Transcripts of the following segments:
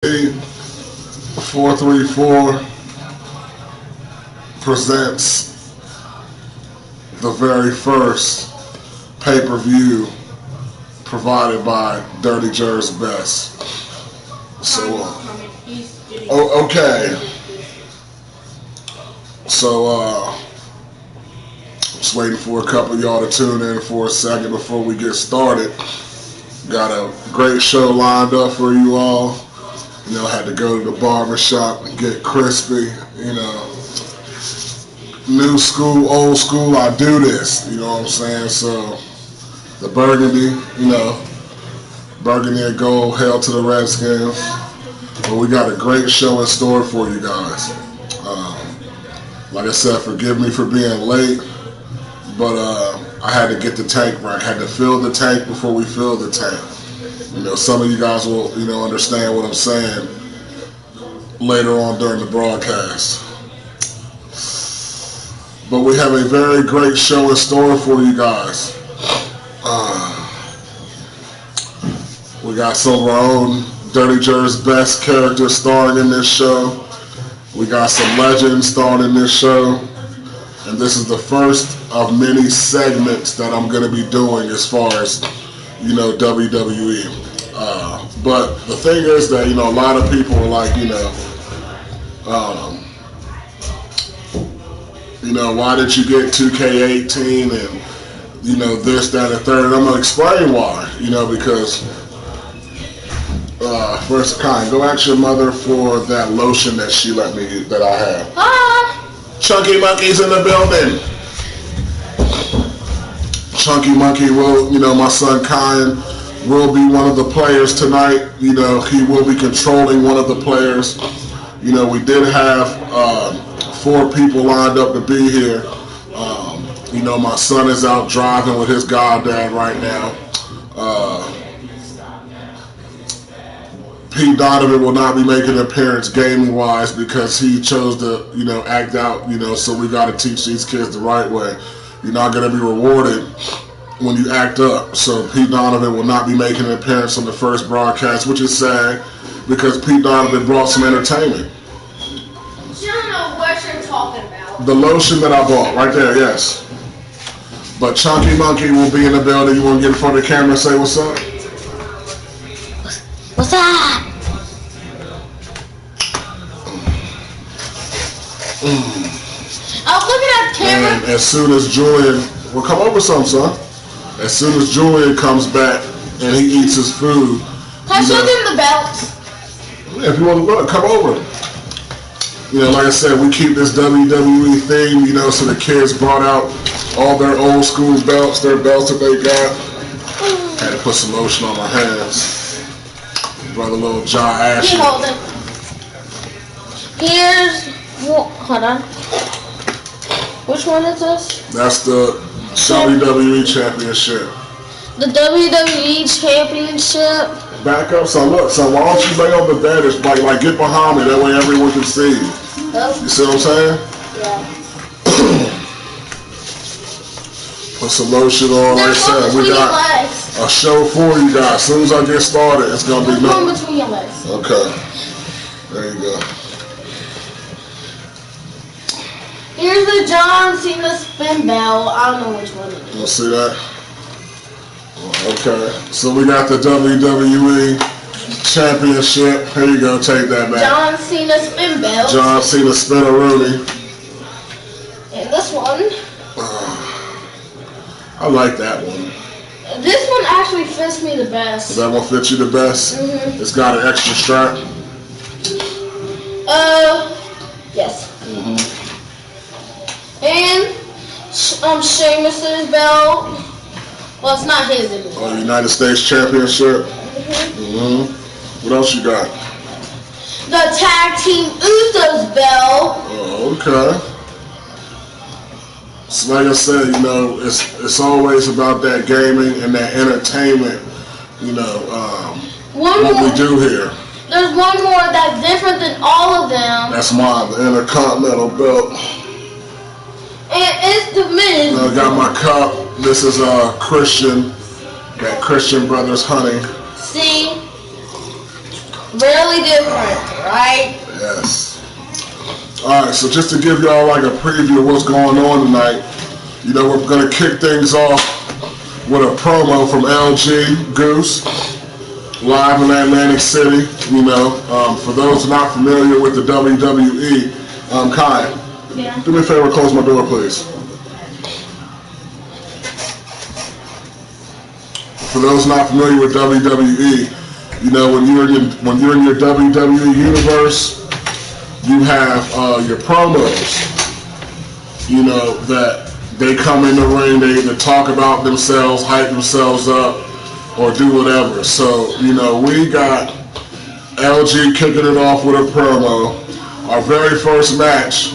DJB434 presents the very first pay-per-view provided by Dirty Jer's Best. So, okay. So, just waiting for a couple of y'all to tune in for a second before we get started. Got a great show lined up for you all. You know, had to go to the barber shop and get crispy. You know, new school, old school, I do this. You know what I'm saying? So, the burgundy, you know, burgundy and gold, hail to the Redskins. But we got a great show in store for you guys. Like I said, forgive me for being late, but I had to get the tank right. I had to fill the tank before we fill the tank. You know, some of you guys will, you know, understand what I'm saying later on during the broadcast. But we have a very great show in store for you guys. We got some of our own Dirty Jer's Best characters starring in this show. We got some legends starring in this show. And this is the first of many segments that I'm going to be doing as far as, you know, WWE. But the thing is that, you know, a lot of people are like, you know, why did you get 2K18 and, you know, this, that, and third? And I'm going to explain why, you know, because first kind, go ask your mother for that lotion that she let me use, that I have. Chunky Monkey's in the building. Chunky Monkey will, you know, my son Kyan will be one of the players tonight. You know, he will be controlling one of the players. You know, we did have 4 people lined up to be here. You know, my son is out driving with his goddad right now. Pete Donovan will not be making an appearance gaming-wise because he chose to, you know, act out, you know, so we got to teach these kids the right way. You're not going to be rewarded when you act up. So Pete Donovan will not be making an appearance on the first broadcast, which is sad because Pete Donovan brought some entertainment. You don't know what you're talking about. The lotion that I bought, right there, yes. But Chunky Monkey will be in the building. You want to get in front of the camera and say what's up? What's up? I was looking at the camera. And as soon as Julian, well, come over some, son. As soon as Julian comes back and he eats his food. Can I show them the belts? Yeah, if you want to look, come over. You know, like I said, we keep this WWE theme, you know, so the kids brought out all their old school belts, their belts that they got. Had to put some lotion on my hands. Brother Little John Ashley. Hold it. Here's, hold on. Which one is this? That's the WWE Championship. The WWE Championship. Back up, son. Look, son. Why don't you lay on the bed? It's like get behind me. That way everyone can see you. Oh. You see what I'm saying? Yeah. Put some lotion on. Like I said, we got a show for you guys. As soon as I get started, it's gonna be nothing. Between your legs. Okay. There you go. Here's the John Cena spin bell. I don't know which one it is. You see that? Okay. So we got the WWE Championship. Here you go. Take that back. John Cena spin bell. John Cena Spinneroonie. And this one. I like that one. This one actually fits me the best. Does that one fit you the best? Mm-hmm. It's got an extra strap? Yes. Mm-hmm. And Sheamus's belt. Well, it's not his anymore. Oh, United States Championship? Mm-hmm. What else you got? The Tag Team Usos belt. Oh, okay. So like I said, you know, it's always about that gaming and that entertainment, you know, what we do here. There's one more that's different than all of them. That's mine, the Intercontinental belt. And it's the men's. I got my cup. This is Christian, that Christian Brothers Honey. See? really different, right? Yes. Alright, so just to give y'all like a preview of what's going on tonight, you know, we're going to kick things off with a promo from LG Goose, live in Atlantic City. You know, for those not familiar with the WWE, Kai, Yeah. do me a favor, close my door, please. For those not familiar with WWE, you know, when you're in your WWE universe, you have your promos. You know that they come in the ring, they either talk about themselves, hype themselves up, or do whatever. So, you know, we got LG kicking it off with a promo. Our very first match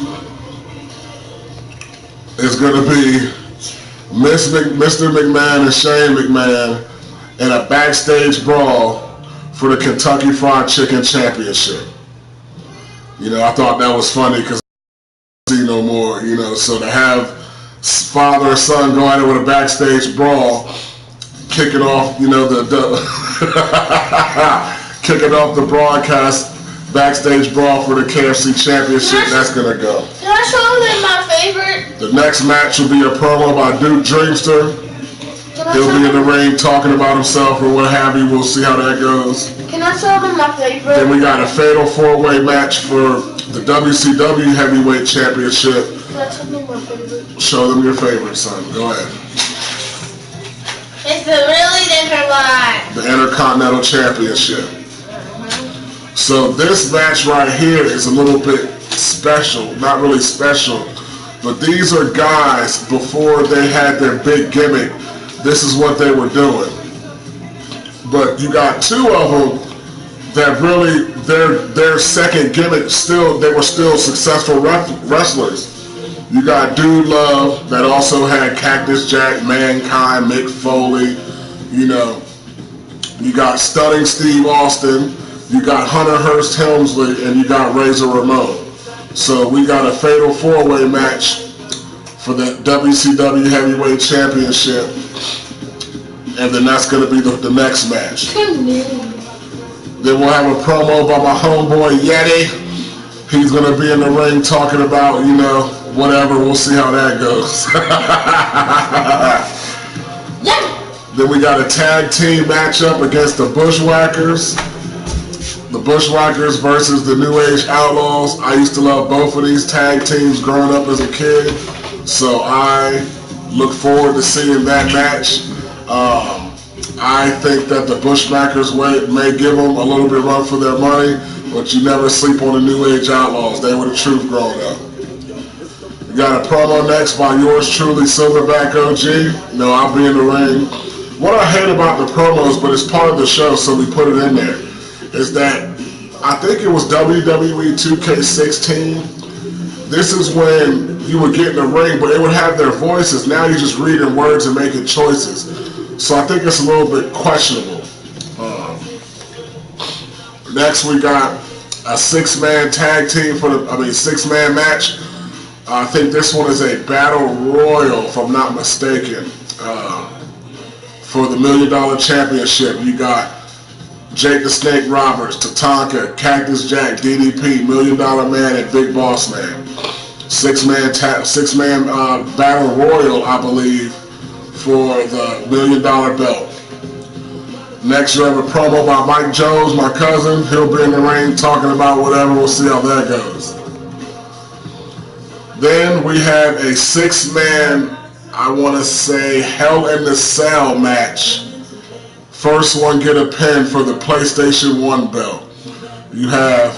is going to be Mr. McMahon and Shane McMahon in a backstage brawl for the Kentucky Fried Chicken Championship. You know, I thought that was funny because I don't see no more, you know, so to have father and son go at it with a backstage brawl, kicking off, you know, kicking off the broadcast backstage brawl for the KFC Championship, that's going to go. Can I show them my favorite? The next match will be a promo by Duke Dreamster. He'll be in the ring talking about himself or what have you. We'll see how that goes. Can I show them my favorite? Then we got a fatal four-way match for the WCW Heavyweight Championship. Can I show them my favorite? Show them your favorite, son. Go ahead. It's a really different one. The Intercontinental Championship. So this match right here is a little bit special. Not really special, but these are guys before they had their big gimmick. This is what they were doing. But you got two of them that really, their second gimmick they were still successful wrestlers. You got Dude Love that also had Cactus Jack, Mankind, Mick Foley, you know. You got Stunning Steve Austin, you got Hunter Hearst Helmsley, and you got Razor Ramon. So we got a fatal four-way match for the WCW Heavyweight Championship. And then that's going to be the next match. Then we'll have a promo by my homeboy Yeti. He's going to be in the ring talking about, you know, whatever. We'll see how that goes. Then we got a tag team matchup against the Bushwhackers. The Bushwhackers versus the New Age Outlaws. I used to love both of these tag teams growing up as a kid. So I look forward to seeing that match. I think that the Bushwhackers may give them a little bit run for their money, but you never sleep on the New Age Outlaws. They were the truth growing up. We got a promo next by yours truly, SilverbackOG. You know, I'll be in the ring. What I hate about the promos, but it's part of the show, so we put it in there, is that I think it was WWE2K17. This is when you would get in the ring, but they would have their voices. Now you're just reading words and making choices. So I think it's a little bit questionable. Next we got a six-man tag team six-man match. I think this one is a battle royal, if I'm not mistaken. For the $1 Million Championship, you got Jake the Snake Roberts, Tatanka, Cactus Jack, DDP, $1 Million Man, and Big Boss Man. Six-man battle royal, I believe, for the $1 Million belt. Next, you have a promo by Mike Jones, my cousin. He'll be in the ring talking about whatever. We'll see how that goes. Then we have a six-man, I want to say, Hell in the Cell match. First one get a pin for the PlayStation 1 belt. You have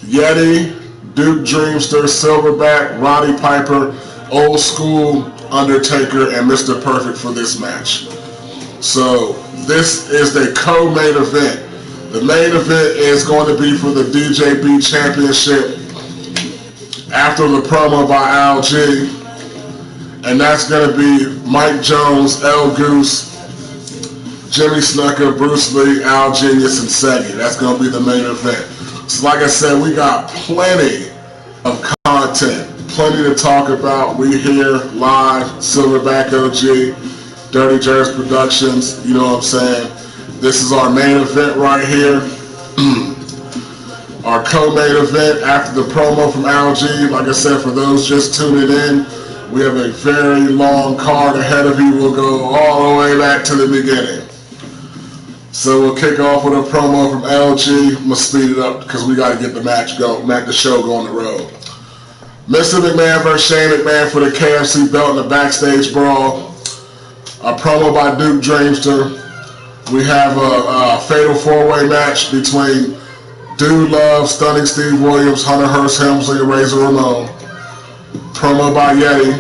Yeti, Duke Dreamster, Silverback, Roddy Piper, Old School, Undertaker, and Mr. Perfect for this match. So this is the co-main event. The main event is going to be for the DJB Championship after the promo by LG. And that's going to be Mike Jones, L Goose, Jimmy Snuka, Bruce Lee, Al Genius, and Seggy. That's going to be the main event. So like I said, we got plenty of content. Plenty to talk about. We here live, SilverbackOG, Dirty Jerks Productions, you know what I'm saying? This is our main event right here. our co-main event after the promo from LG. Like I said, for those just tuning in, we have a very long card ahead of you. We'll go all the way back to the beginning. So we'll kick off with a promo from LG. I'm gonna speed it up because we got to get the match go, the show go on the road. Mr. McMahon versus Shane McMahon for the KFC belt in the backstage brawl. A promo by Duke Dreamster. We have a fatal four-way match between Dude Love, Stunning Steve Williams, Hunter Hearst Helmsley, and Razor Ramon. Promo by Yeti.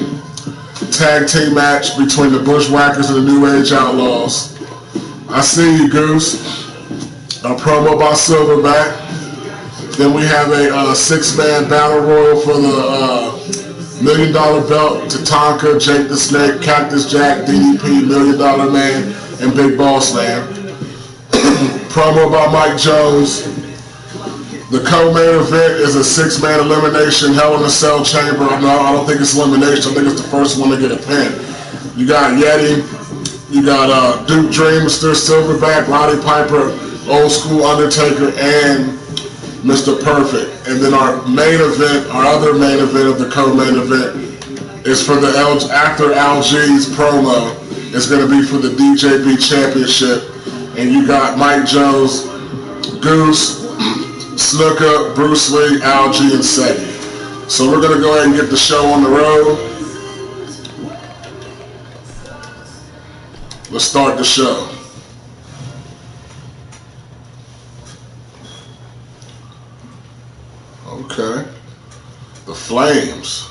Tag team match between the Bushwhackers and the New Age Outlaws. I see you, Goose. A promo by Silverback. Then we have a six-man battle royal for the $1 million belt. Tatanka, Jake the Snake, Cactus Jack, DDP, $1 Million Man, and Big Boss Man. Promo by Mike Jones. The co-main event is a six-man elimination, Hell in a Cell chamber. No, I don't think it's elimination. I think it's the first one to get a pin. You got Yeti. You got Duke Dreamster, Silverback, Roddy Piper, Old School Undertaker, and Mr. Perfect. And then our main event, our other main event of the co-main event is for the after LG's promo. It's going to be for the DJB Championship. And you got Mike Jones, Goose, Snooker, Bruce Lee, LG, and Seti. So we're going to go ahead and get the show on the road. Let's start the show. Okay. The Flames.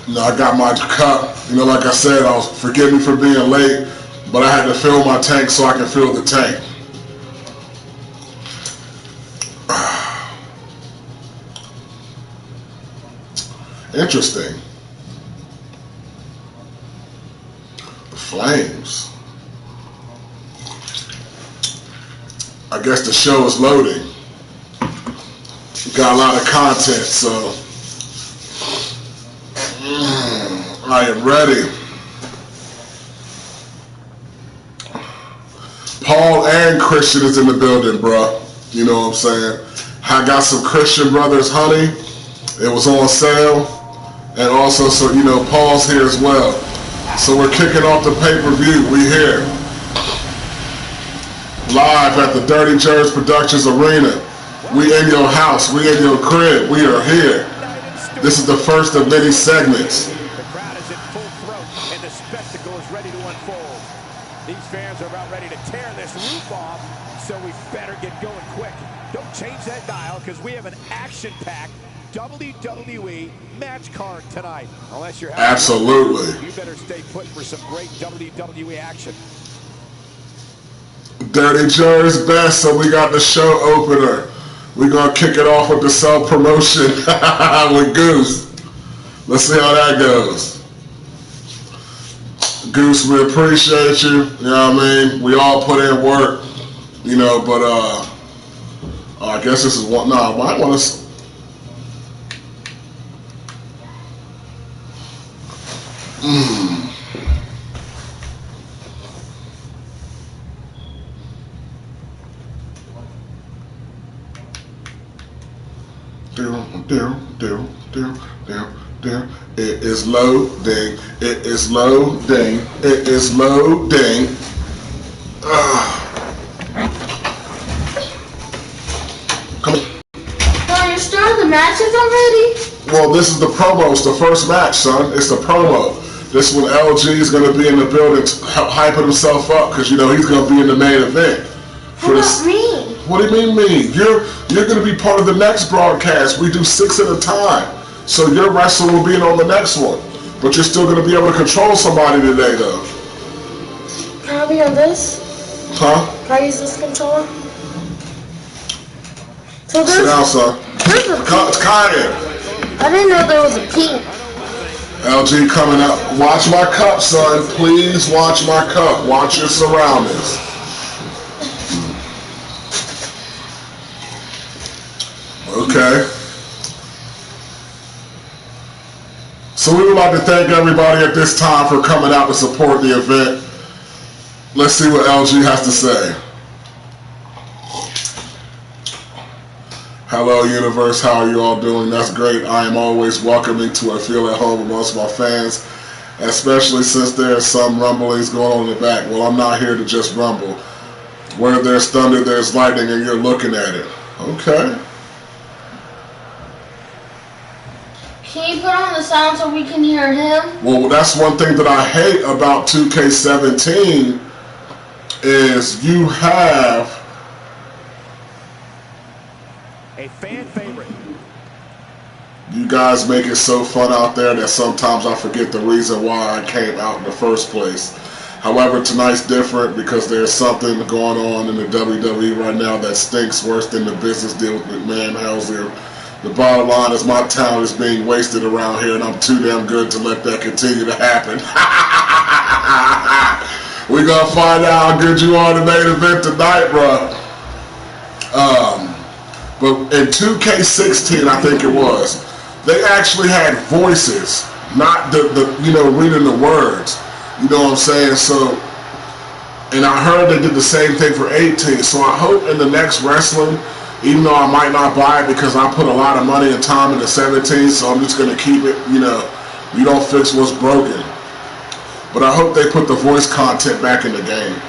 I got my cup. Like I said, forgive me for being late, but I had to fill my tank so I can fill the tank. Interesting. The Flames. I guess the show is loading. Got a lot of content, so I am ready. Paul and Christian is in the building, bro. You know what I'm saying? I got some Christian Brothers honey. It was on sale. And also, so Paul's here as well. So we're kicking off the pay-per-view. We here. Live at the Dirty Jerz Productions Arena. We in your house. We in your crib. We are here. This is the first of many segments. The crowd is in full throat, and the spectacle is ready to unfold. These fans are about ready to tear this roof off, so we better get going quick. Don't change that dial, because we have an action-packed WWE match card tonight. Unless you're absolutely, you better stay put for some great WWE action. Dirty Jerz best, so we got the show opener. We're gonna kick it off with the self-promotion with Goose. Let's see how that goes. Goose, we appreciate you. You know what I mean? We all put in work, but I guess this is one. No, I might want to. It is loading. It is loading. It is loading. Come on. Oh, you're starting the matches already? Well, this is the promo. It's the first match, son. It's the promo. This one, LG is going to be in the building hyping himself up because, he's going to be in the main event. How about me? What do you mean me? You're going to be part of the next broadcast. We do 6 at a time. So your wrestler will be in on the next one. But you're still going to be able to control somebody today, though. Can I be on this? Huh? Can I use this controller? So sit down, son. There's a Kanye. I didn't know there was a pink. LG coming up. Watch my cup, son. Please watch my cup. Watch your surroundings. Okay. So we would like to thank everybody at this time for coming out to support the event. Let's see what LG has to say. Hello, universe. How are you all doing? That's great. I am always welcoming to a feel at home amongst my fans, especially since there are some rumblings going on in the back. Well, I'm not here to just rumble. Where there's thunder, there's lightning, and you're looking at it. Okay. Can you put on the sound so we can hear him? Well, that's one thing that I hate about 2K17 is you have a fan favorite. You guys make it so fun out there that sometimes I forget the reason why I came out in the first place. However, tonight's different because there's something going on in the WWE right now that stinks worse than the business deal with McMahon Hauser. The bottom line is my talent is being wasted around here, and I'm too damn good to let that continue to happen. We're going to find out how good you are in the main event tonight, bro. But in 2K16, I think it was, they actually had voices, not the reading the words. You know what I'm saying? So, and I heard they did the same thing for 18. So I hope in the next wrestling, even though I might not buy it because I put a lot of money and time into 17, so I'm just going to keep it, you don't fix what's broken. But I hope they put the voice content back in the game.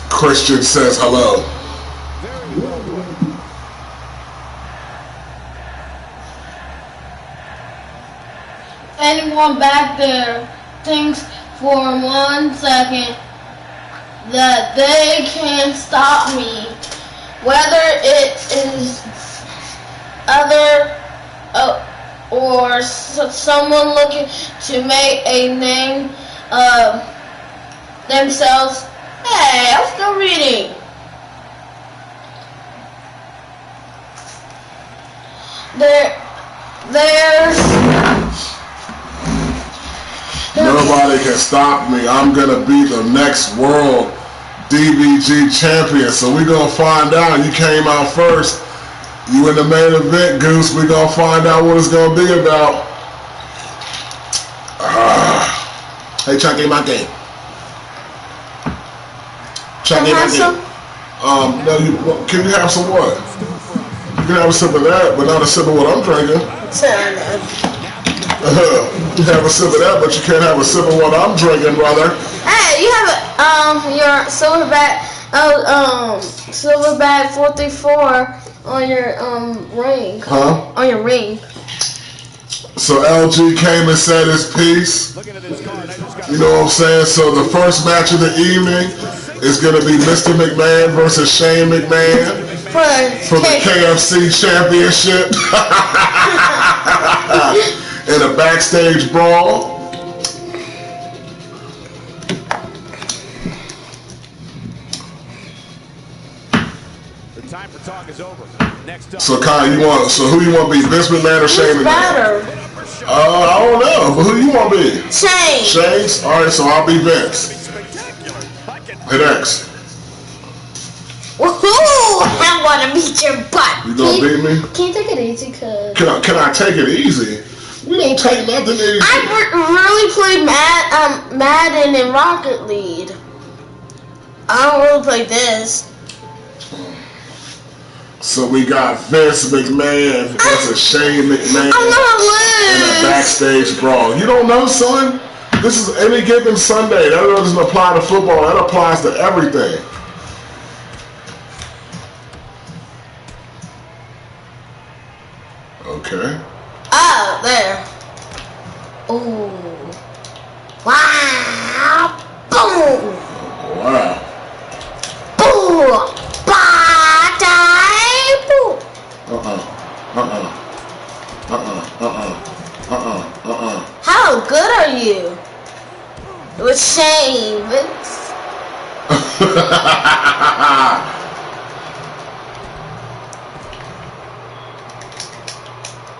Christian says hello. Anyone back there thinks for 1 second that they can stop me, whether it is other or someone looking to make a name of themselves. Hey, I'm still reading. Nobody can stop me. I'm gonna be the next world DBG champion. So we're gonna find out. You came out first. You in the main event, Goose. We're gonna find out what it's gonna be about. Hey, Chunky Monkey. Chunky Monkey. No, can you have some what? You can have a sip of that, but not a sip of what I'm drinking. You have a sip of that, but you can't have a sip of what I'm drinking, brother. Hey, you have your SilverbackOG434 on your ring. Huh? On your ring. So LG came and said his piece. You know what I'm saying? So the first match of the evening is going to be Mr. McMahon versus Shane McMahon for the KFC Championship. In a backstage brawl. The time for talk is over. Next up. So Kai, so who you want to be, Vince McMahon or Shane McMahon? I don't know, but who you want to be? Shane. Shane's? Alright, so I'll be Vince. Hit X. Woohoo! I want to beat your butt. You gonna beat me? Can you take it easy, cuz? Can I take it easy? We don't take nothing easy. I really played Madden and Rocket League. I don't really play this. So we got Vince McMahon versus Shane McMahon I'm gonna lose. in a backstage brawl. You don't know, son? This is any given Sunday. That doesn't apply to football. That applies to everything. Okay. Oh, there. Ooh. Wow. Boom. Wow. Boom. Ba-dai. Boom. How good are you? With Shane, Vince.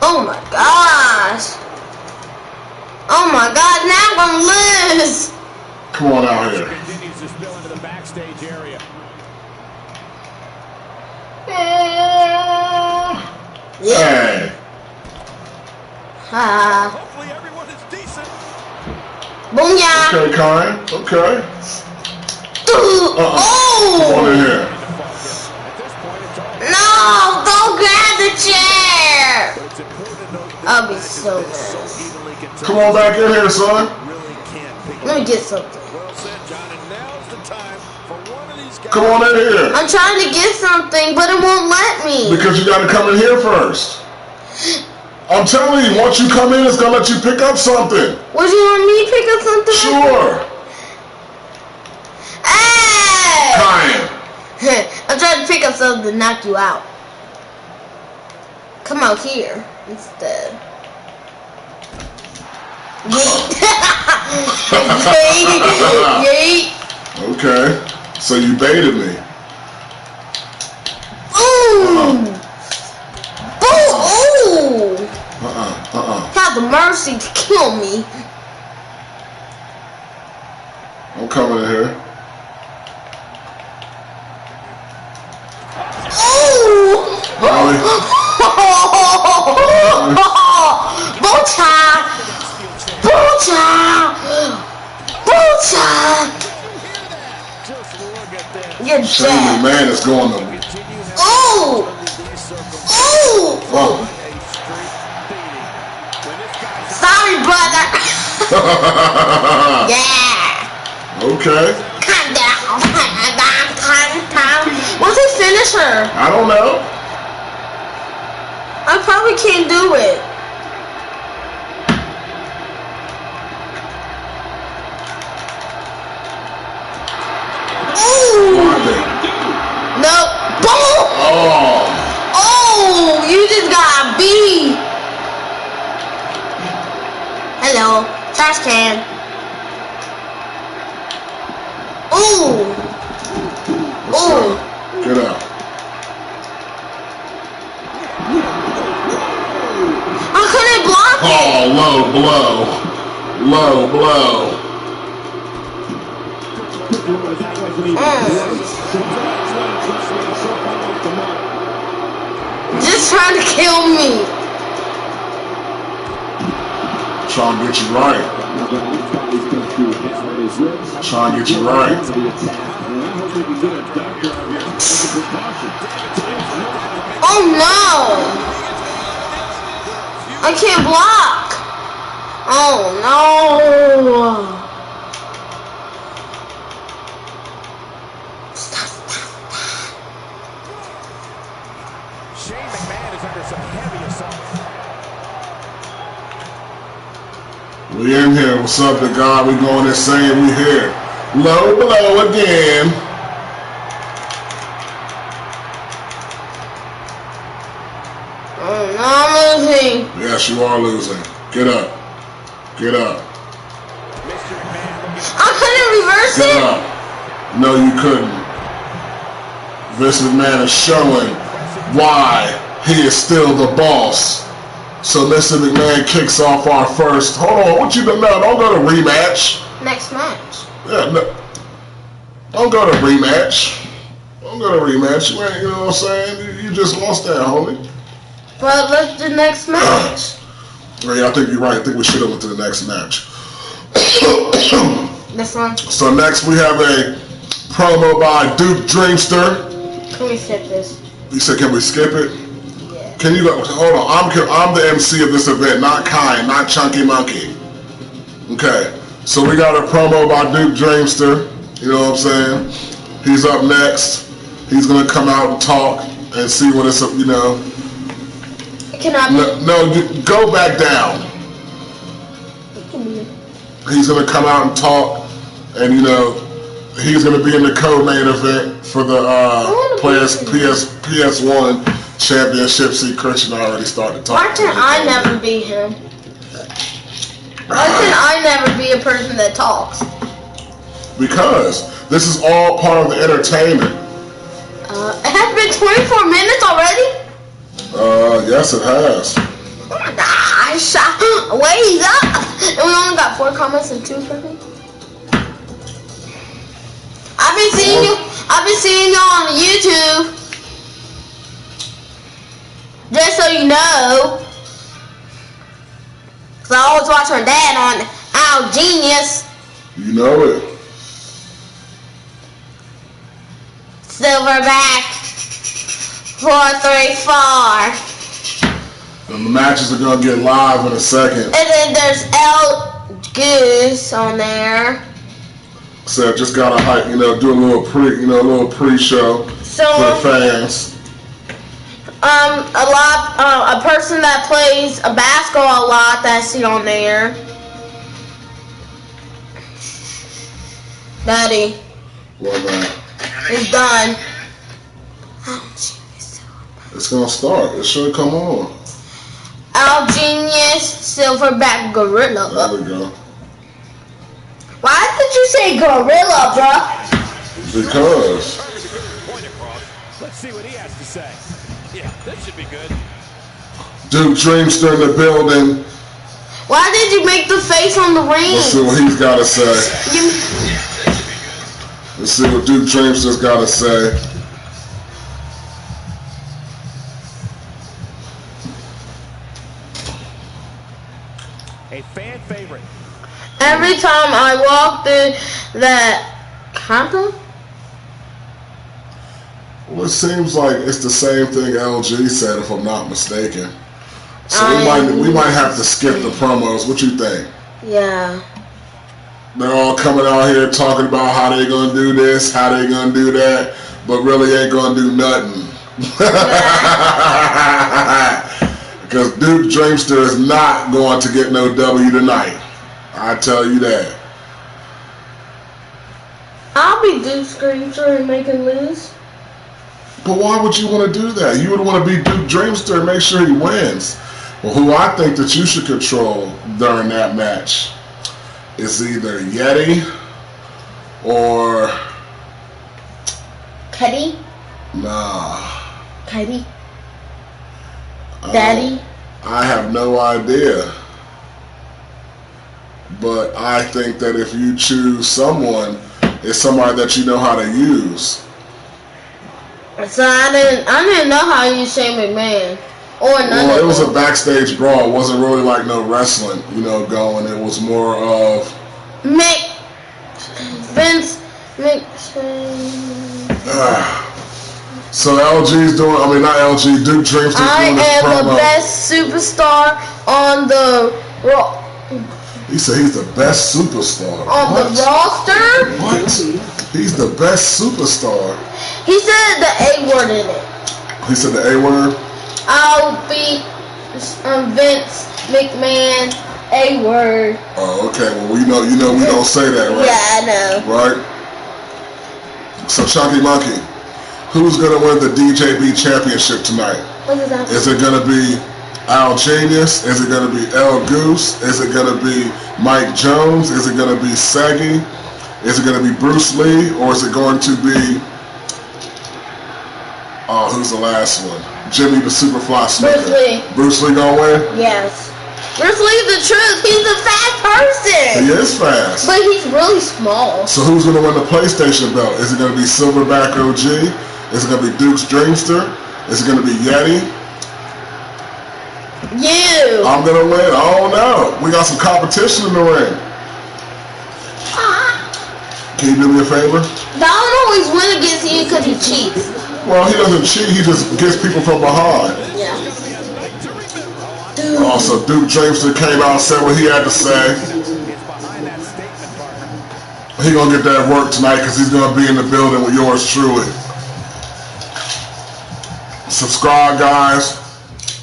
Oh my gosh. Oh my god, now I'm gonna lose. Come on out here. Continues to spill into the backstage area. Hey. Hopefully everyone is decent. Boom, yeah. Okay, Karen. Okay. Oh. Come on in here. I'll be so mad. Come on back in here, son. Let me get something. Well said, John, and now's the time for one of these guys. Come on in here. I'm trying to get something, but it won't let me. Because you got to come in here first. I'm telling you, once you come in, it's going to let you pick up something. Would you want me to pick up something? Sure. Hey! Ryan. I'm trying to pick up something to knock you out. Come out here instead. Yeet. Yeet. Okay. So you baited me. Ooh. Ooh. Have the mercy to kill me. I'm coming in here. Ooh. Boocha. Boocha. Boocha. You're Shane dead. McMahon is going to. Ooh. Ooh. Oh. Sorry, brother. Yeah. Okay. Calm down. What's his finisher? I don't know. I probably can't do it. Ooh. Nope. Boom. Oh. Oh, you just got beat. Hello, trash can. Ooh. Ooh. Get out. I couldn't block it. Oh, low blow. Low blow. Just trying to kill me. Trying to get you right. Trying to get you right. Oh no! I can't block. Oh no! Shane McMahon is under some heavy assault. We in here. What's up, the God? We going this same. We here. Low blow again. Oh no, I'm losing. Yes, you are losing. Get up. Get up. I couldn't reverse Get it. up. No, you couldn't. Vince McMahon is showing why he is still the boss. So Mr. McMahon kicks off our first. Hold on, what you done now? Don't go to rematch. Next match. Yeah, no. Don't go to rematch. Don't go to rematch. You ain't, you know what I'm saying? You just lost that, homie. But let's do next match. Yeah, I think you're right. I think we should have went to the next match. This one. So next we have a promo by Duke Dreamster. Can we skip this? You said, can we skip it? Yeah. Can you go? Hold on. I'm the MC of this event, not Kai, not Chunky Monkey. Okay. So we got a promo by Duke Dreamster. You know what I'm saying? He's up next. He's gonna come out and talk and see what it's, you know. Can I be? Go back down. He's gonna come out and talk, and you know, he's gonna be in the co-main event for the PS1 Championship. See, Christian already started talking. Why can I never be him? Why can I never be a person that talks? Because this is all part of the entertainment. It has been 24 minutes already? Yes, it has. Oh my gosh. Wait up. And we only got 4 comments and 2 for me. I've been seeing you on YouTube. Just so you know. Cause I always watch my dad on Ow Genius. You know it. Silverback 434. And the matches are gonna get live in a second. And then there's L Goose on there. So just gotta hype, do a little pre-show So for the fans. a person that plays a basketball a lot that's seen on there. Daddy. Well, man. It's done. It's gonna start. It should come on. Al Genius, Silverback Gorilla. There we go. Why did you say gorilla, bro? Because. Let's see what he has to say. Yeah, that should be good. Duke Dreamster in the building. Why did you make the face on the ring? Let's see what he's gotta say. Let's see what Duke Dreamster's gotta say. A fan favorite. Every time I walk through that counter, Well, it seems like it's the same thing LG said, if I'm not mistaken. So we might have to skip the promos. What you think? yeah. They're all coming out here talking about how they gonna do this, how they gonna do that, but really ain't gonna do nothing. Because Duke Dreamster is not going to get no W tonight. I tell you that. I'll be Duke Screamer and make him lose. But why would you want to do that? You would want to be Duke Dreamster and make sure he wins. Well, who I think that you should control during that match is either Yeti or... Cuddy? Nah. Cuddy? Daddy? I have no idea. But I think that if you choose someone, it's somebody that you know how to use. So I didn't know how you say McMahon. Or none Well, of it was them. a backstage brawl. It wasn't really like no wrestling, going. It was more of... Vince So LG's doing, not LG, Duke Dreamster's doing this promo. I am the best superstar on the He said he's the best superstar. on What? the roster. What? He's the best superstar. He said the A word in it. He said the A word? I'll beat Vince McMahon A word. Oh, okay. Well, we don't say that, right? Yeah, I know. Right? So, Chunky Monkey, who's going to win the DJB championship tonight? What is that? Is it going to be Al Genius? Is it going to be El Goose? Is it going to be Mike Jones? Is it going to be Saggy? Is it going to be Bruce Lee? Or is it going to be... Oh, who's the last one? Jimmy the Superfly Snuka. Bruce Lee. Bruce Lee gonna win? Yes. Bruce Lee's the truth. He's a fast person. He is fast. But he's really small. So who's gonna win the PlayStation belt? Is it gonna be SilverbackOG? Is it gonna be Duke's Dreamster? Is it gonna be Yeti? You. I'm gonna win. I don't know. We got some competition in the ring. Can you do me a favor? I don't always win against you because he cheats. Well, he doesn't cheat. He just gets people from behind. Yeah. Also, Duke Dreamster came out and said what he had to say. He gonna get that work tonight because he's gonna be in the building with yours truly. Subscribe, guys.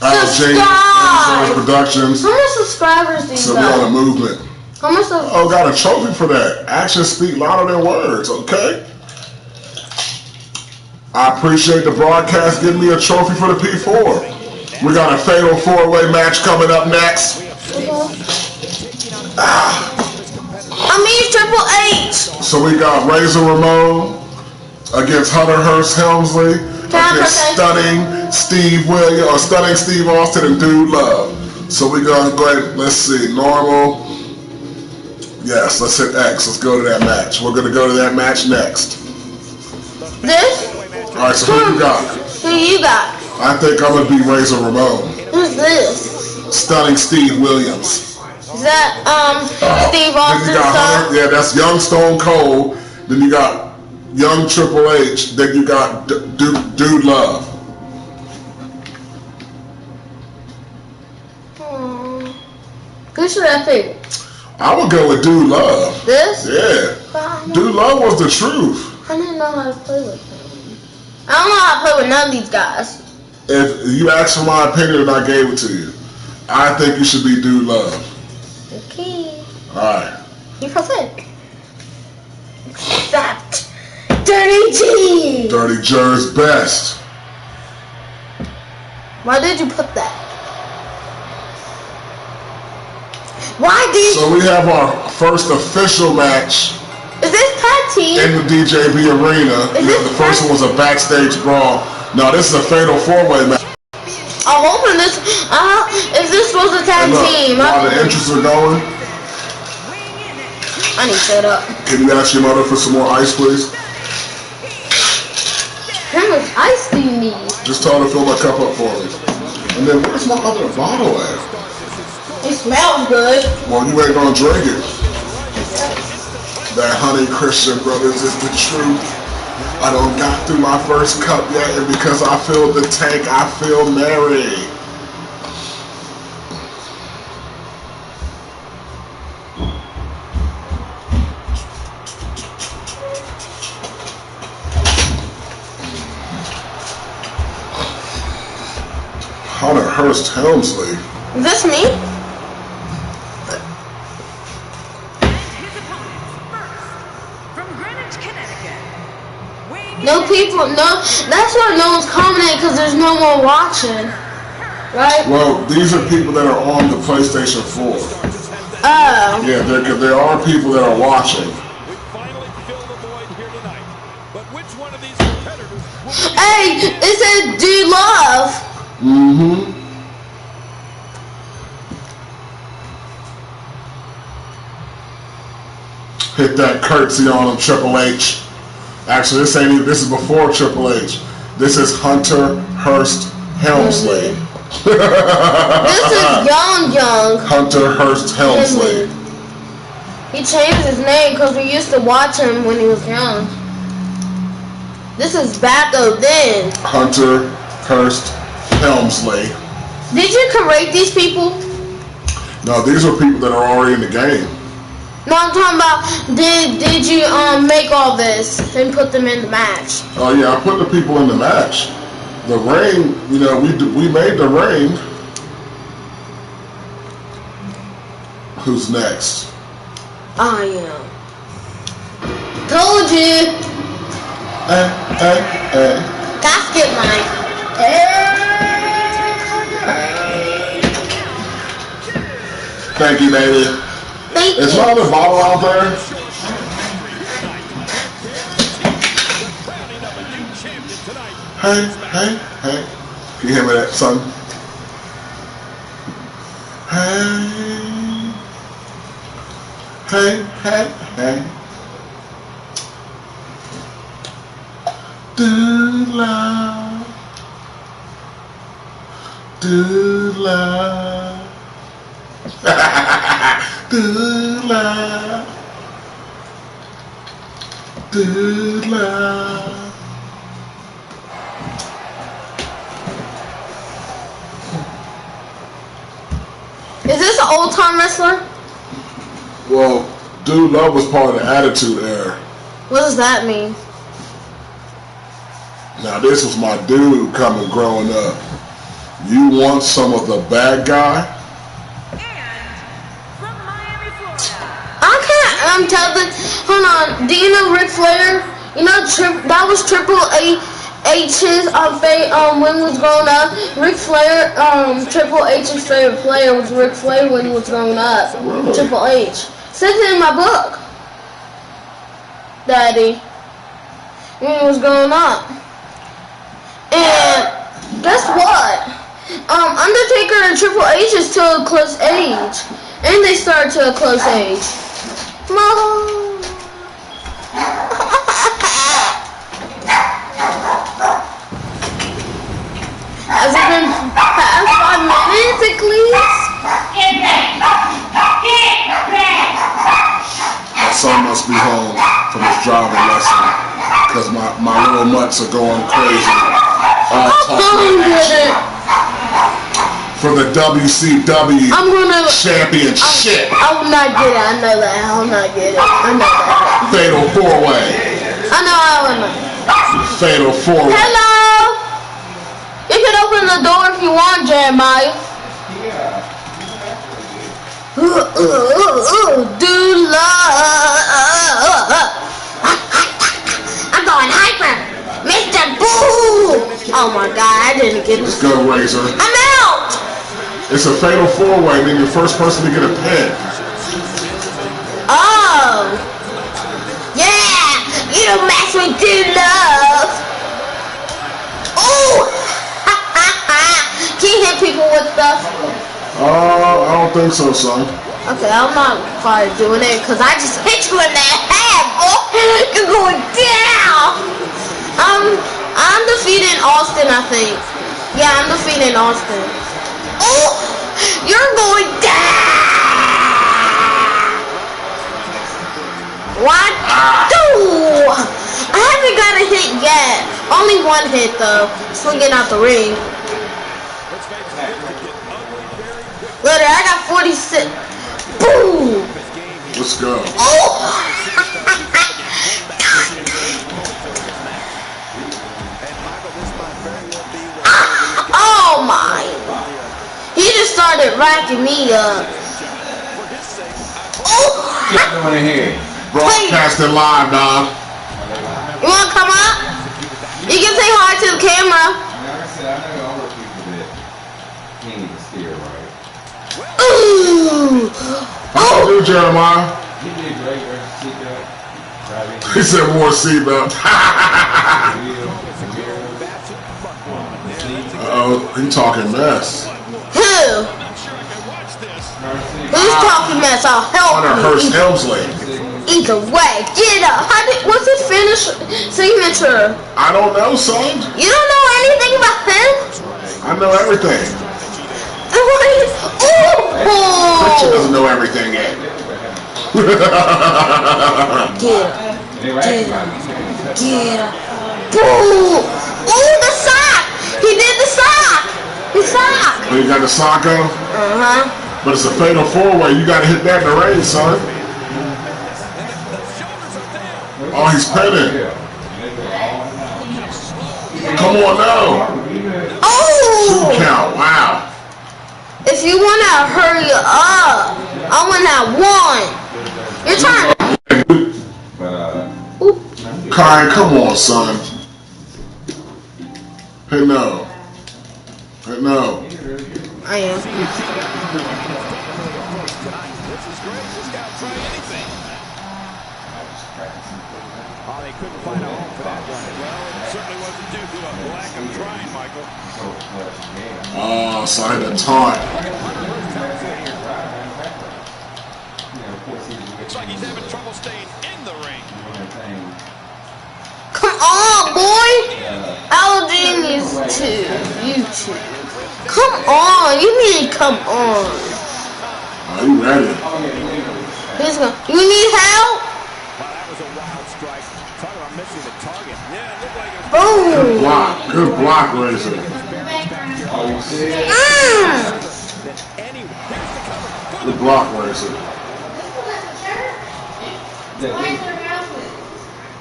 Subscribe. Productions. How many subscribers do you So we on a got? movement. How much? Oh, got a trophy for that. Actions speak louder than words. Okay. I appreciate the broadcast giving me a trophy for the P4. We got a fatal 4-way match coming up next. Triple H. So we got Razor Ramon against Hunter Hearst Helmsley against Stunning Steve Williams or Stunning Steve Austin and Dude Love. So we gonna go ahead. Let's see. Normal. Yes. Let's hit X. Let's go to that match. We're gonna go to that match next. This? All right. So who you got? Who you got? I think I'm gonna be Razor Ramon. Who's this? Stunning Steve Williams. Is that Steve Then Austin's you got son? Hunter, yeah, that's Young Stone Cold. Then you got Young Triple H. Then you got Dude Love. Who should I pick? I would go with Dude Love. This? Yeah. Dude Love was the truth. I didn't know how to play with him. I don't know how to play with none of these guys. If you asked for my opinion and I gave it to you, I think you should be Dude Love. Okay. Alright. You pathetic. Accept. Dirty G. Dirty Jer's best. Why did you put that? Why did So we have our first official match. Is this tag team? In the DJB arena. The first one was a backstage brawl. No, this is a fatal 4-way match. I'm hoping this. Is this supposed to tag team? While the entrances are going. I need to shut up. Can you ask your mother for some more ice, please? How much ice do you need? Just tell her to fill my cup up for me. And then where's my other bottle at? It smells good. Well, you ain't gonna drink it. That honey Christian brothers is the truth. I don't got through my first cup yet, and because I filled the tank, I feel merry. Hunter Hearst Helmsley. Is this me? No people, no, that's why no one's commenting because there's no one watching, right? Well, these are people that are on the PlayStation 4. Oh. Yeah, there are people that are watching. We finally filled the void here tonight. But which one of these competitors will Hey, it said Dude Love. Mm-hmm. Hit that curtsy on him, Triple H. Actually, this ain't even, this is before Triple H. This is Hunter Hearst Helmsley. This is Young. Hunter Hearst Helmsley. He changed his name because we used to watch him when he was young. This is back of then. Hunter Hearst Helmsley. Did you create these people? No, these are people that are already in the game. No, I'm talking about did you make all this and put them in the match? Oh yeah, I put the people in the match. The ring, you know, we made the ring. Who's next? I am. Told you. Gotta skip mine. Thank you, baby. Thank Is you. my other bottle out there? Hey. Can you hear me that, son? Hey. Do love. Do love. Do love. Do love. Is this an old time wrestler? Well, Dude Love was part of the Attitude Era. What does that mean? Now this was my dude coming growing up. You want some of the bad guy? I'm telling. Hold on. Do you know Ric Flair? You know that was Triple H's when he was growing up. Ric Flair, Triple H's favorite player was Ric Flair when he was growing up. Really? Triple H. Says it in my book, Daddy. When he was growing up. And guess what? Undertaker and Triple H is to a close age, and they start to a close age. Mom. Has it been past 5 minutes at least? My son must be home from his driving lesson because my little mutts are going crazy. Get it. for the WCW Championship. I will not get it. I know that. I will not get it. I know that. Fatal 4-way. I know I will not. Fatal 4-way. Hello. You can open the door if you want, Jeremiah. Do love. I'm going hyper. Mr. Boo. Oh my God, I didn't get it. Let's go, Razor. I'm out. It's a fatal 4-way, then you're the first person to get a pin. Oh. Yeah. You don't mess with Do Love. Oh. Can you hit people with stuff? I don't think so, son. Okay, I'm not probably doing it because I just hit you in the head, boy. You're going down. I'm defeating Austin, I think. Yeah, I'm defeating Austin. Oh, you're going down. What? Two. I haven't got a hit yet. Only one hit though. Swinging out the ring. Later, I got 46. Boom! Let's go. Oh! Oh my! He just started racking me up. Oh! Broadcasting live, dog. You wanna come up? You can say hi to the camera. Ooh! How you do, Jeremiah? He said more seatbelt. Uh-oh, he talking mess. Who? Who's talking mess? I'll help Hunter you. Hearst Helmsley. Either way, get up. What's his signature? I don't know, son. You don't know anything about him? I know everything. Christian doesn't know everything yet. Get up. Boom! Ooh, the sock! He did the sock! The sock! Oh, you got the sock on? Uh-huh. But it's a fatal 4-way. You got to hit that in the ring, son. Oh, he's pinning. Come on now. Oh! 2 count. Wow. If you want to hurry up, I want that 1. Your turn. Kai, come on, son. Hey, no. Hey, no. I am. Oh, they couldn't find a home for that one. Well, it certainly wasn't due to a lack of trying, Michael. Oh, so I had a taunt. Looks like he's having trouble staying in the ring. Come on, boy. I'll genius too. You too. Come on. You need to come on. Are you ready? You need help? Wow, that was a wild strike. Talk about missing the target. Yeah, it looked like it was. Boom. Good block. Good block, Razor. Good block, Razor.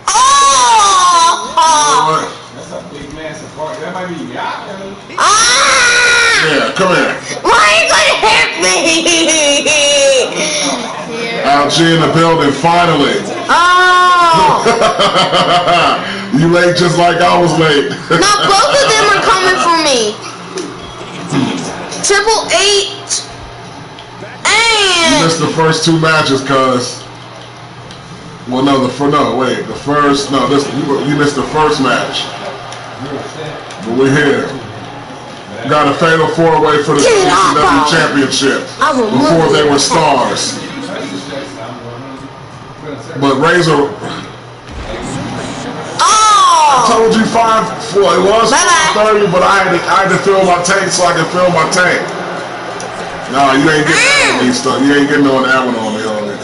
Oh! That's a big massive part. That might be Yeah, come here. Why are you gonna hit me? LG in the building, finally. Oh! You late just like I was late. No, both of them are coming for me. Triple H and You missed the first 2 matches, cuz. Well, no, you missed the first match. But we're here. Got a fatal 4-way for the WCW Championship before they were stars. But Razor, I told you 5-4. It was 30, but I had to fill my tank so I could fill my tank. No, you ain't getting on me, stuff. You ain't getting on that one on me, homie.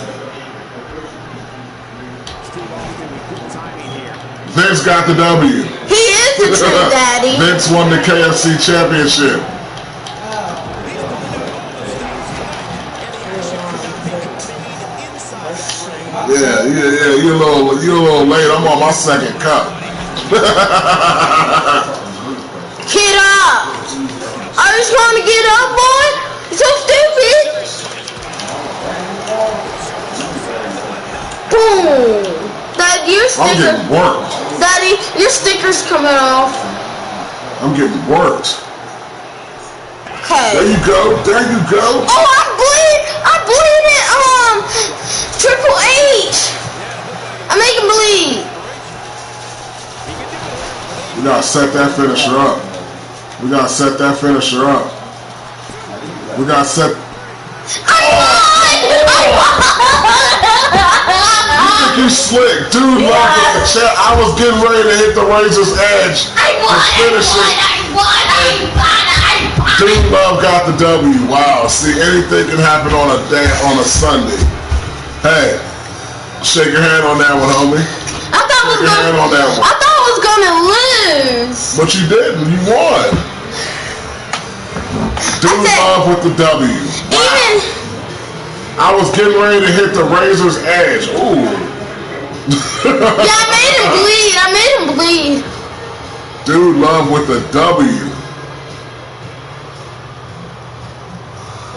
Vince got the W. He is the true daddy. Vince won the KFC Championship. you a little late. I'm on my second cup. Get up! Are you trying to get up, boy? You're so stupid. Boom. Dad, your I'm sticker. getting worked. Daddy, your sticker's coming off. I'm getting worked. Okay. There you go. There you go. Oh, I bleed it. Triple H. I make him bleed. We gotta set that finisher up. We gotta set that finisher up. We gotta set. I won! You slick, dude. Love with the chat. I was getting ready to hit the razor's edge. I won! Dude Love got the W. Wow. See, anything can happen on a Sunday. Hey, shake your hand on that one, homie. I thought I was gonna lose. But you didn't. You won. Dude Love with the W. Even I was getting ready to hit the razor's edge. Ooh. yeah, I made him bleed. Dude Love with the W.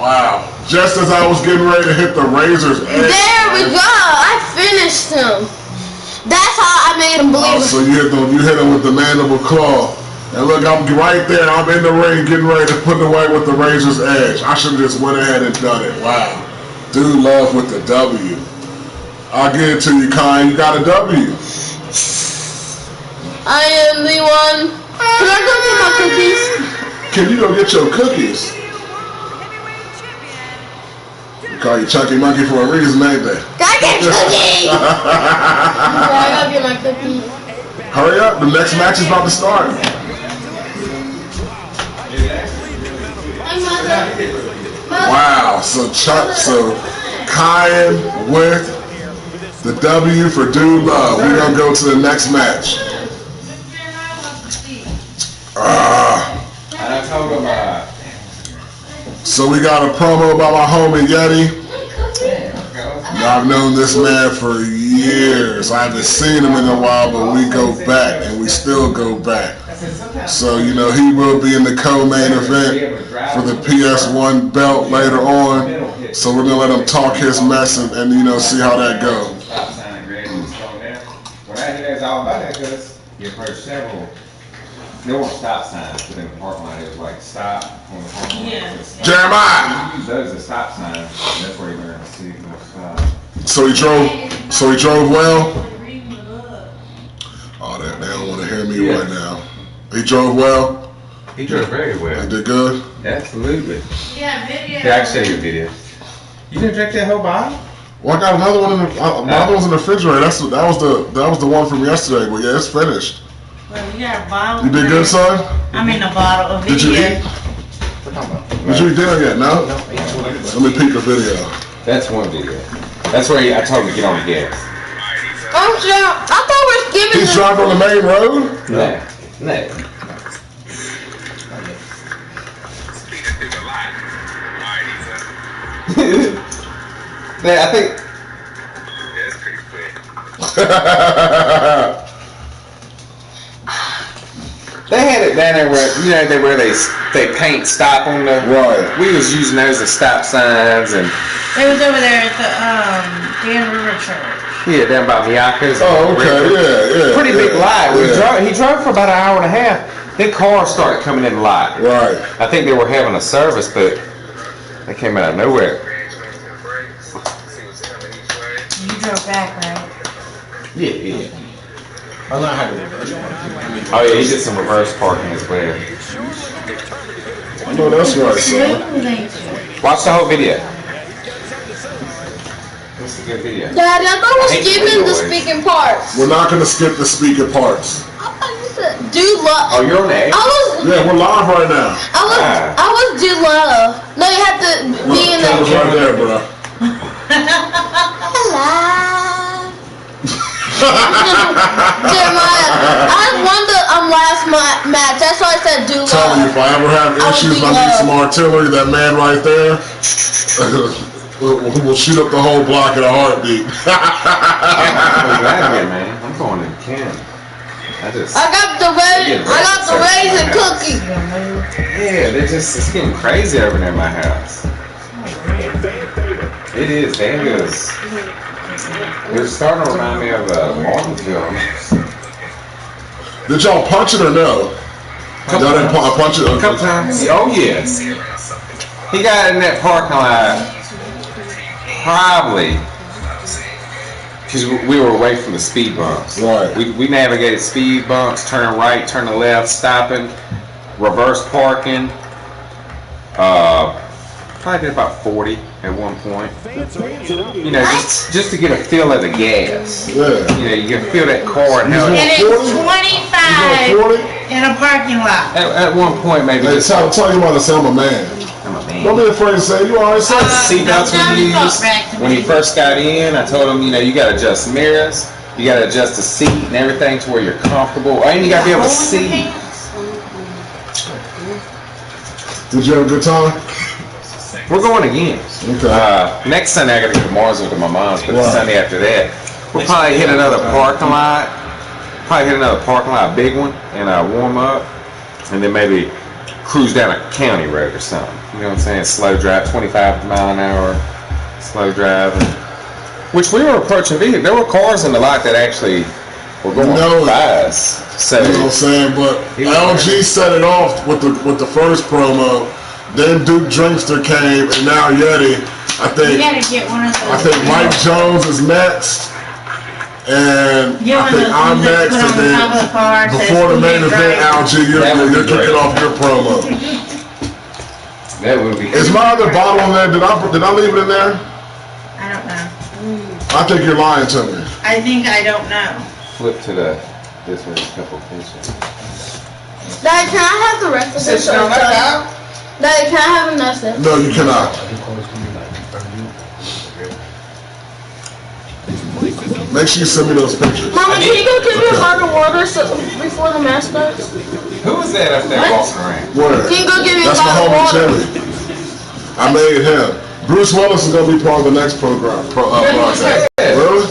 Wow. Just as I was getting ready to hit the razor's edge. There we go. I finished him. That's how I made him bleed. Oh, so you hit him with the mandible claw. And look, I'm right there. I'm in the ring getting ready to put it away with the razor's edge. I should have just went ahead and done it. Wow. Dude Love with the W. I'll give it to you, Kai. You got a W. I am the one. Can I go get my cookies? Can you go get your cookies? They call you Chucky Monkey for a reason, ain't they? Gotta get cookies! I gotta get my cookies. Hurry up. The next match is about to start. Wow. So Kyan with the W for Dude Love. We're going to go to the next match. So we got a promo about my homie Yeti. Now, I've known this man for years. I haven't seen him in a while, but we go back, and we still go back. So, you know, he will be in the co-main event for the PS1 belt later on. So we're going to let him talk his mess and you know, see how that goes. When I hear that's all about that, because you've heard several. There weren't stop signs, but in the parking lot it was like stop on the parking lot. Yes. Jeremiah! You use those as stop signs, that's where you're going to see the stop. So he drove well? Oh, they don't want to hear me right now. He drove well? He drove very well. He did good? Absolutely. Yeah, video. Yeah, I can show you a video. You didn't drink that whole bottle? Well, I got another one in the, my other one's in the refrigerator. That was the one from yesterday, but yeah, it's finished. Well, you got a bottle. You did good, son? I'm in a bottle of Did you video. eat? Did you eat dinner yet? No? Let me peek the video. That's one video. That's where I told him to get on the gas. I'm sure. I thought we were giving He's driving on the main road? No. I think. That's pretty quick. They had it down there where they paint stop on the. Right. We was using those as stop signs and. It was over there at the Dan River Church. Yeah, down by Miyaka's. Oh, okay, yeah. Pretty big light. He drove for about an hour and a half. Then cars started coming in light. Right. I think they were having a service, but they came out of nowhere. You drove back, right? Yeah. I learned how to do. Oh yeah, he did some reverse parking as well. I know that's right, son. Watch the whole video. It's a good video. Daddy, I thought we were skipping the speaking parts. We're not going to skip the speaking parts. Dude Love. Oh, you're on the air? Yeah, we're live right now. I was Dude Love. No, you have to be in Camera's the. right there, bro. Hello. Jeremiah, I won the last match. That's why I said Dude Love. Tell me, if I ever have issues, I need some artillery. That man right there. We'll shoot up the whole block in a heartbeat. I'm glad here, man. I'm going to Ken. I got the raisin cookie. Yeah, it's getting crazy over there in my house. It is, damn good. They're starting to remind me of Martinsville. Did y'all punch it or no? Y'all didn't punch it? A couple times. Oh, yes. He got in that parking lot probably because we were away from the speed bumps. Right. We navigated speed bumps, turning right, turning left, stopping, reverse parking. Probably did about 40 at one point. You know, just to get a feel of the gas. Yeah. You know, you can feel that car and how And it's 25 in a parking lot. at one point maybe. Hey, tell you about the I'm a man. I'm a man. Don't be afraid to say you already said Seatbelts were used. When he first got in, I told him, you know, you got to adjust mirrors, you got to adjust the seat and everything to where you're comfortable, and you got to be able to see. Did you have a good time? We're going again. Okay. Next Sunday I got to go to Marsville to my mom's, but the Sunday after that, we'll probably hit another parking lot. Big one, and warm up, and then maybe cruise down a county road or something. You know what I'm saying? Slow drive, 25 mile an hour, slow driving. Which we were approaching vehicles. There were cars in the lot that actually were going by us. So, you know what I'm saying? But LG set it off with the first promo. Then Duke Drinkster came, and now Yeti. I think Mike Jones is next. And I think I'm next, and then before the main event, LG, you're kicking off your promo. That would be. Is my other bottle in there? Did I leave it in there? I don't know. I think you're lying to me. I think I don't know. Flip to this one, a couple pictures. Dad, can I have the rest of this? Dad, can I have enough? No, you cannot. Make sure you send me those pictures. Mama, can you go get me a bottle of water before the match starts? Who was that up there walking around? Where? Can you go get me a That's my bottle of homie water? Jimmy. I made him. Bruce Willis is going to be part of the next broadcast. Really?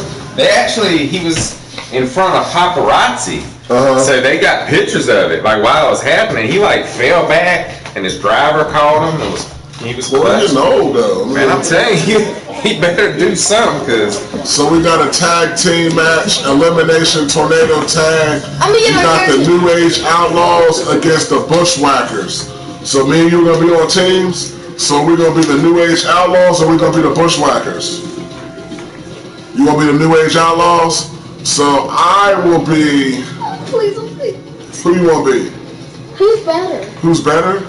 He was in front of paparazzi. Uh-huh. So they got pictures of it. Like while it was happening, he like fell back and his driver called him and he was Well, clutched. you know, though. Man, I'm telling you, he better do something because. So we got a tag team match, elimination tornado tag. We got the New Age Outlaws against the Bushwhackers. So me and you are gonna be on teams. So we're gonna be the New Age Outlaws, or we're gonna be the Bushwhackers. You gonna be the New Age Outlaws? So I will be. Please. Who you wanna be? Who's better? Who's better?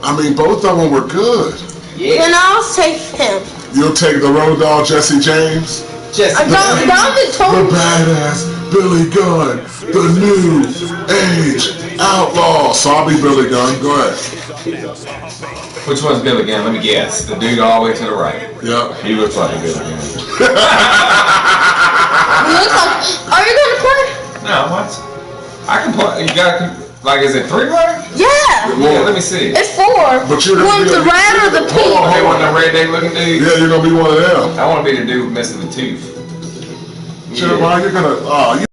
I mean, both of them were good. Yeah. Then I'll take him. You'll take the road dog, Jesse James? Jesse. The badass Billy Gunn, the New Age Outlaw. So I'll be Billy Gunn. Go ahead. Which one's Billy Gunn? Let me guess. The dude all the way to the right. Yep. He looks like a Billy Gunn. Are you gonna play? No, what? I can play. You got like, is it 3-player? Yeah. Yeah, let me see. It's 4. But you're you want the red or the pink? Okay, one of the red day looking dude. Yeah, you're gonna be one of them. I want to be the dude missing the tooth. Sure, you're gonna.